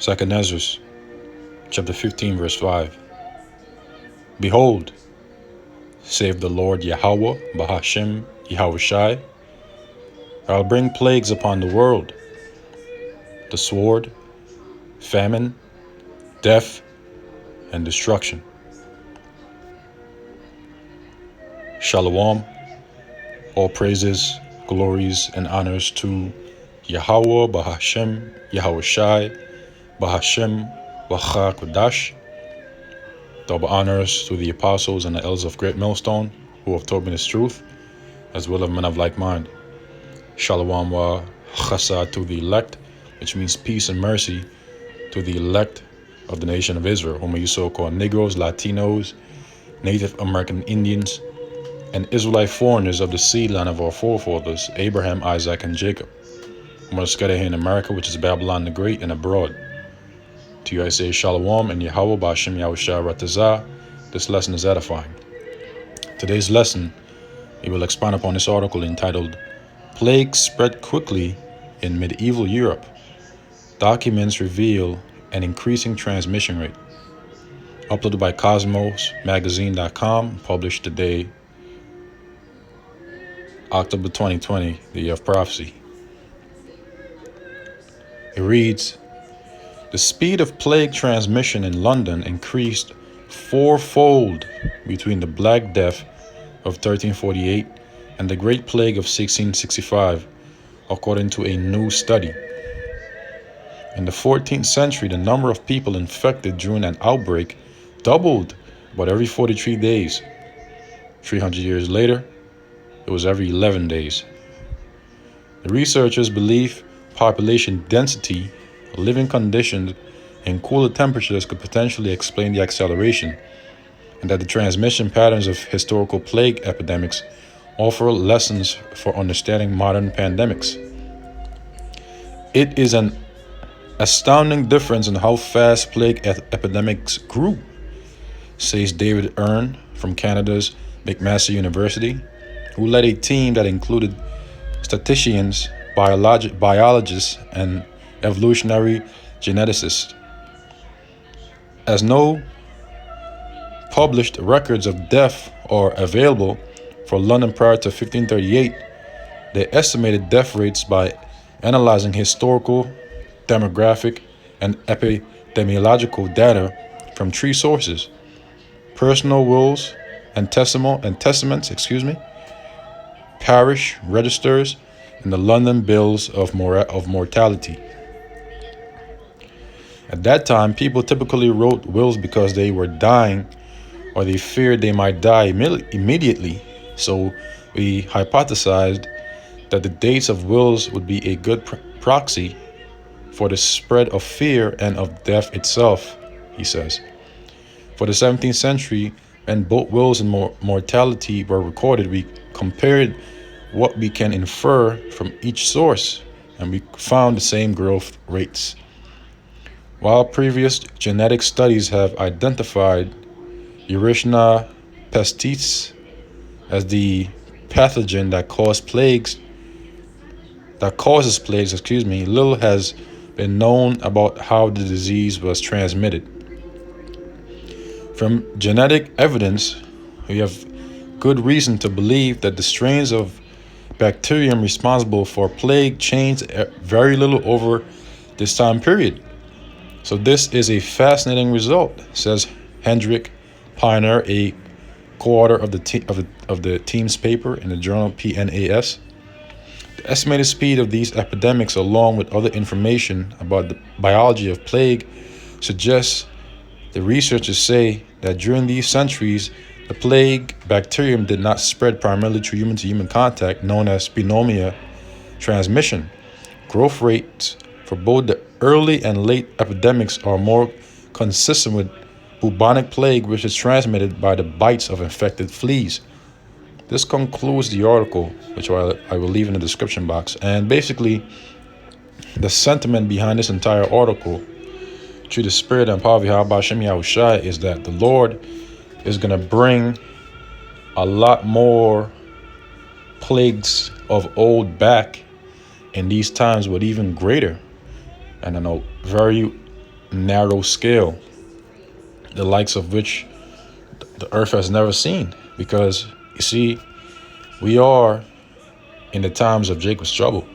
2 Ezra, chapter 15, verse 5. Behold, saith the Lord Yahweh, Bahashem Yahushai, I'll bring plagues upon the world, the sword, famine, death, and destruction. Shalom, all praises, glories, and honors to Yahweh, Bahashem Yahushai, Bahashem Wacha Kodash. Double honors to the apostles and the elders of Great Millstone who have taught me this truth, as well as men of like mind. Shalom wa chasa to the elect, which means peace and mercy to the elect of the nation of Israel, whom you so-called Negroes, Latinos, Native American Indians, and Israelite foreigners of the seed line of our forefathers, Abraham, Isaac, and Jacob, whom are scattered here in America, which is Babylon the Great, and abroad. To you I say Shalom and Yahweh Ba'Shem Yahushua Ratazah. This lesson is edifying. Today's lesson, we will expound upon this article entitled Plague Spread Quickly in Medieval Europe. Documents reveal an increasing transmission rate. Uploaded by CosmosMagazine.com, published today, October 2020, the year of prophecy. It reads, the speed of plague transmission in London increased fourfold between the Black Death of 1348 and the Great Plague of 1665, according to a new study. In the 14th century, the number of people infected during an outbreak doubled about every 43 days. 300 years later, it was every 11 days. The researchers believe population density, living conditions, and cooler temperatures could potentially explain the acceleration, and that the transmission patterns of historical plague epidemics offer lessons for understanding modern pandemics. It is an astounding difference in how fast plague epidemics grew, says David Earn from Canada's McMaster University, who led a team that included statisticians, biologists, and evolutionary geneticists. As no published records of death are available for London prior to 1538, they estimated death rates by analyzing historical, demographic, and epidemiological data from three sources: personal wills and testaments, parish registers, and the London Bills of Mortality. At that time, people typically wrote wills because they were dying or they feared they might die immediately. So we hypothesized that the dates of wills would be a good proxy for the spread of fear and of death itself, he says. For the 17th century, when both wills and mortality were recorded, we compared what we can infer from each source, and we found the same growth rates. While previous genetic studies have identified Yersinia pestis as the pathogen that causes plagues, little has been known about how the disease was transmitted. From genetic evidence, we have good reason to believe that the strains of bacterium responsible for plague changed very little over this time period. So this is a fascinating result, says Hendrik Pioneer, a co-author of the team's paper in the journal PNAS. The estimated speed of these epidemics, along with other information about the biology of plague, suggests the researchers say that during these centuries, the plague bacterium did not spread primarily through human-to-human contact, known as pneumonia transmission. Growth rates for both the early and late epidemics are more consistent with bubonic plague, which is transmitted by the bites of infected fleas. This concludes the article, which I will leave in the description box. And basically, the sentiment behind this entire article, through the spirit and power of Yahweh Shem Yahushai, is that the Lord is going to bring a lot more plagues of old back in these times, but even greater and in a very narrow scale, the likes of which the earth has never seen. Because you see, we are in the times of Jacob's trouble,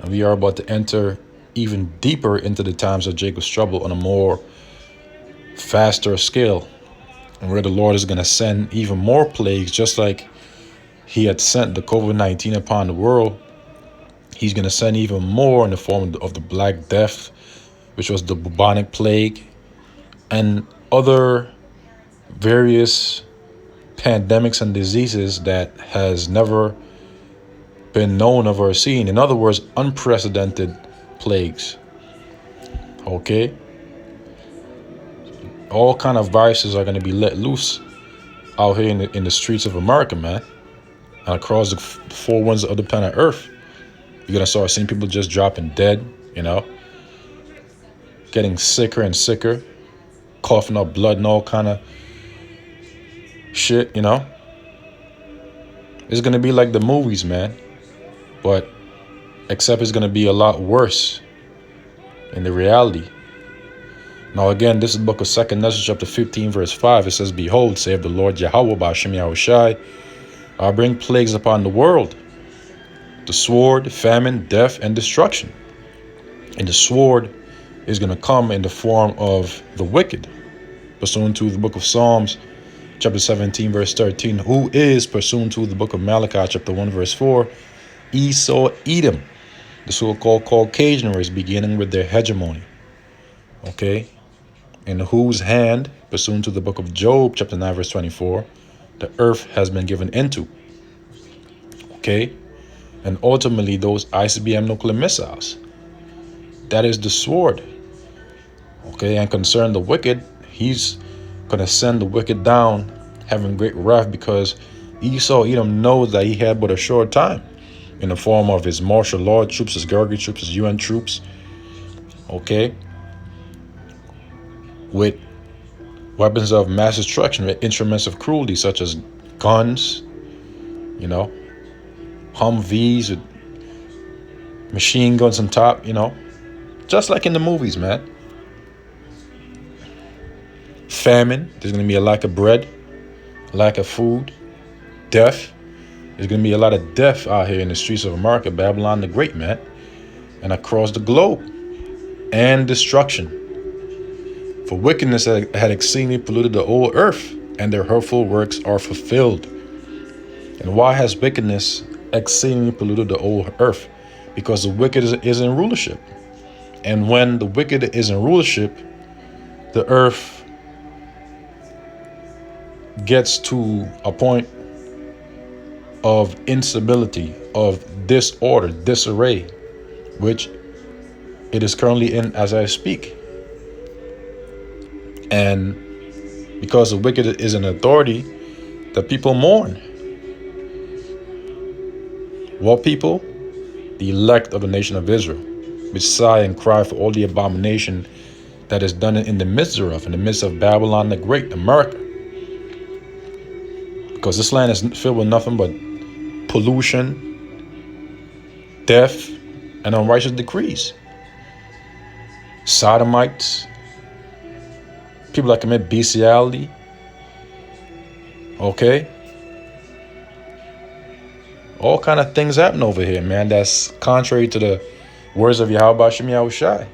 and we are about to enter even deeper into the times of Jacob's trouble on a more faster scale, and where the Lord is going to send even more plagues, just like he had sent the COVID-19 upon the world. He's going to send even more in the form of the Black Death, which was the bubonic plague, and other various pandemics and diseases that has never been known of or seen. In other words, unprecedented plagues. Okay? All kind of viruses are going to be let loose out here in the streets of America, man. And across the four winds of the planet Earth. You're going to start seeing people just dropping dead, getting sicker and sicker, coughing up blood and all kind of shit, It's going to be like the movies, man. But except it's going to be a lot worse in the reality. Now again, this is the book of 2 Neigh chapter 15 verse 5. It says, "Behold, saith the Lord Yahweh Ba'ashem Yahushai, I bring plagues upon the world, the sword, famine, death, and destruction. And the sword is going to come in the form of the wicked." Pursuant to the book of Psalms chapter 17 verse 13, who is pursuant to the book of Malachi chapter 1 verse 4, Esau, Edom, the so-called Caucasian race, beginning with their hegemony. Okay? In whose hand, pursuant to the book of Job chapter 9 verse 24, the earth has been given into. Okay? And ultimately those ICBM nuclear missiles. That is the sword. Okay? And concern the wicked, he's going to send the wicked down having great wrath, because Esau, Edom, knows that he had but a short time in the form of his martial law troops, his Gergi troops, his UN troops. Okay? With weapons of mass destruction, with instruments of cruelty such as guns, Humvees with machine guns on top, just like in the movies, man. Famine, there's going to be a lack of bread, lack of food, death. There's going to be a lot of death out here in the streets of America, Babylon the Great, man, and across the globe, and destruction. For wickedness had exceedingly polluted the whole earth, and their hurtful works are fulfilled. And why has wickedness exceedingly polluted the whole earth? Because the wicked is in rulership. And when the wicked is in rulership, the earth gets to a point of instability, of disorder, disarray, which it is currently in as I speak. And because the wicked is an authority, the people mourn. What people? The elect of the nation of Israel, which sigh and cry for all the abomination that is done in the midst thereof, in the midst of Babylon the Great, America. Because this land is filled with nothing but pollution, death, and unrighteous decrees. Sodomites, people that commit bestiality. Okay? All kind of things happen over here, man. That's contrary to the words of Yahweh Ba'ashem Yahushai,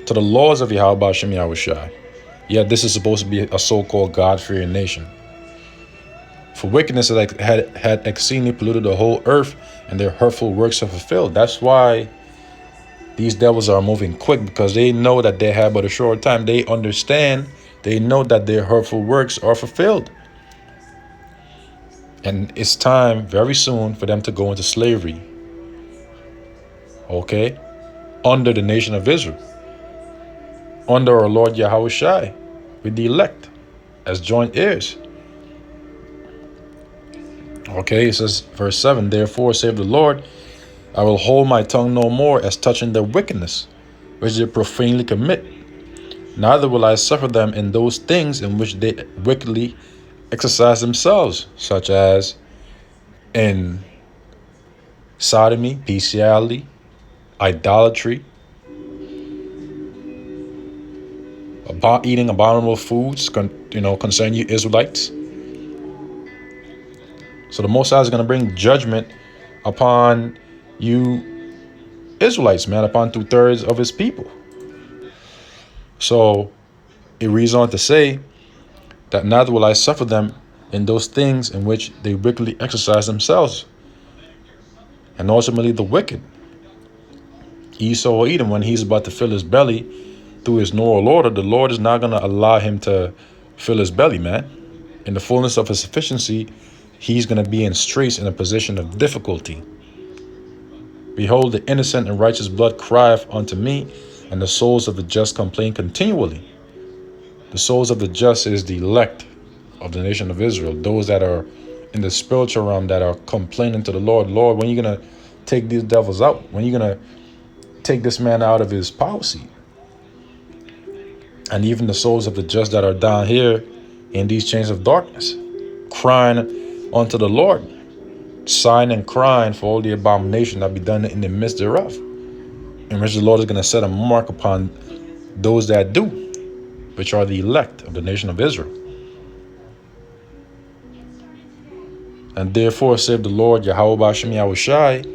to the laws of Yahweh Ba'ashem Yahushai. Yet this is supposed to be a so-called God-fearing nation. For wickedness had exceedingly polluted the whole earth, and their hurtful works are fulfilled. That's why these devils are moving quick, because they know that they have but a short time. They understand, they know that their hurtful works are fulfilled. And it's time very soon for them to go into slavery. Okay? Under the nation of Israel. Under our Lord Yahushai, with the elect as joint heirs. Okay, it says, verse 7, "Therefore, saith the Lord, I will hold my tongue no more as touching their wickedness, which they profanely commit. Neither will I suffer them in those things in which they wickedly exercise themselves, such as in sodomy, bestiality, idolatry, about eating abominable foods, concerning you Israelites. So the Most High is going to bring judgment upon you Israelites, man, upon 2/3 of his people. So it reads on to say that neither will I suffer them in those things in which they wickedly exercise themselves. And ultimately the wicked, Esau or Edom, when he's about to fill his belly through his moral order, the Lord is not going to allow him to fill his belly, man. In the fullness of his sufficiency, he's going to be in straits, in a position of difficulty. Behold, the innocent and righteous blood crieth unto me, and the souls of the just complain continually. The souls of the just is the elect of the nation of Israel, those that are in the spiritual realm that are complaining to the Lord, Lord, when are you going to take these devils out? When are you going to take this man out of his power seat? And even the souls of the just that are down here in these chains of darkness, crying unto the Lord, sighing and crying for all the abomination that be done in the midst thereof, in which the Lord is going to set a mark upon those that do, which are the elect of the nation of Israel. And therefore, saith the Lord, Yahweh B'Shem Yahushai,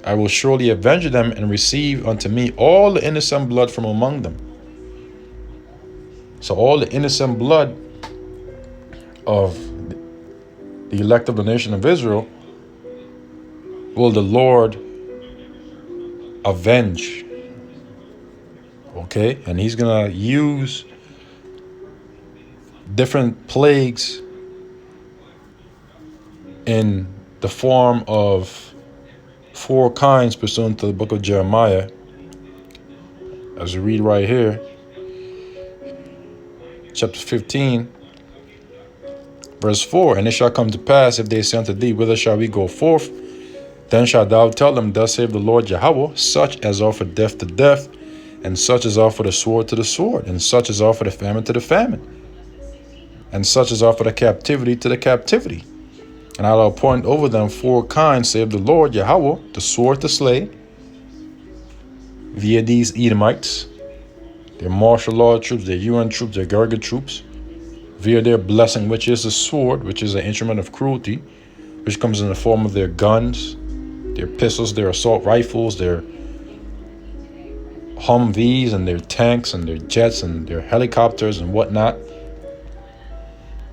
I will surely avenge them and receive unto me all the innocent blood from among them. So all the innocent blood of the elect of the nation of Israel will the Lord avenge. Okay? And he's going to use different plagues in the form of 4 kinds pursuant to the book of Jeremiah. As we read right here, chapter 15, verse 4, and it shall come to pass, if they say unto thee, whither shall we go forth? Then shalt thou tell them, thus saith the Lord Yahweh, such as offer death to death, and such as offer the sword to the sword, and such as offer the famine to the famine, and such as offer the captivity to the captivity. And I will appoint over them 4 kinds, saith the Lord Yahweh, the sword to slay, via these Edomites, their martial law troops, their UN troops, their Gerger troops, via their blessing, which is the sword, which is an instrument of cruelty, which comes in the form of their guns, their pistols, their assault rifles, their Humvees, and their tanks, and their jets, and their helicopters, and whatnot,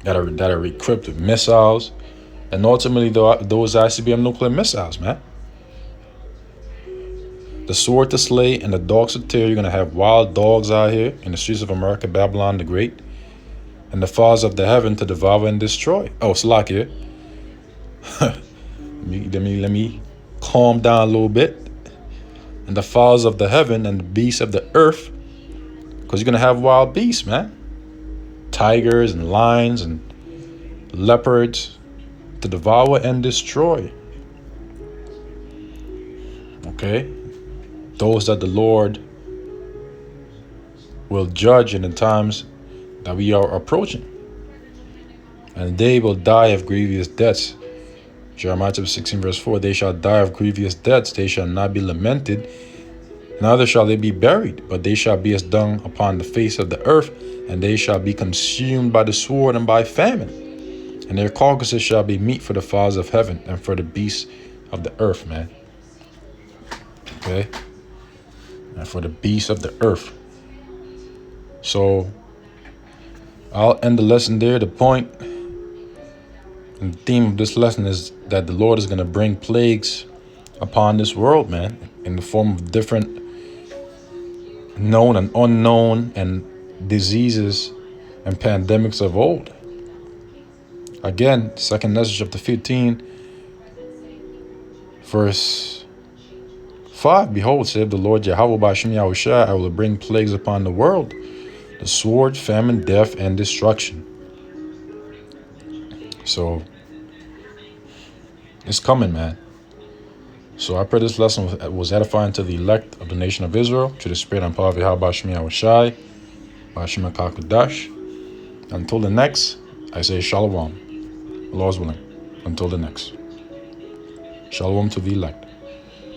that are equipped with missiles, and ultimately those ICBM nuclear missiles, man. The sword to slay and the dogs to tear. You're going to have wild dogs out here in the streets of America, Babylon the Great, and the fowls of the heaven to devour and destroy. Oh, Slakia. let me calm down a little bit. And the fowls of the heaven and the beasts of the earth, because you're going to have wild beasts, man. Tigers and lions and leopards to devour and destroy. Okay? Those that the Lord will judge in the times that we are approaching. And they will die of grievous deaths. Jeremiah chapter 16 verse 4, they shall die of grievous deaths, they shall not be lamented, neither shall they be buried, but they shall be as dung upon the face of the earth, and they shall be consumed by the sword and by famine. And their carcasses shall be meat for the fowls of heaven and for the beasts of the earth, man. Okay? And for the beasts of the earth. So I'll end the lesson there. The point and the theme of this lesson is that the Lord is going to bring plagues upon this world, man, in the form of different known and unknown and diseases and pandemics of old. Again, 2nd Ezra chapter 15, verse 5, behold, saith the Lord Yahweh B'Shem Yahushai, I will bring plagues upon the world, the sword, famine, death, and destruction. So it's coming, man. So I pray this lesson was edifying to the elect of the nation of Israel, to the spirit and power of Yahweh B'Shem Yahushai, B'Shem HaKadosh. Until the next, I say shalom. Lord's willing. Until the next. Shalom to the elect.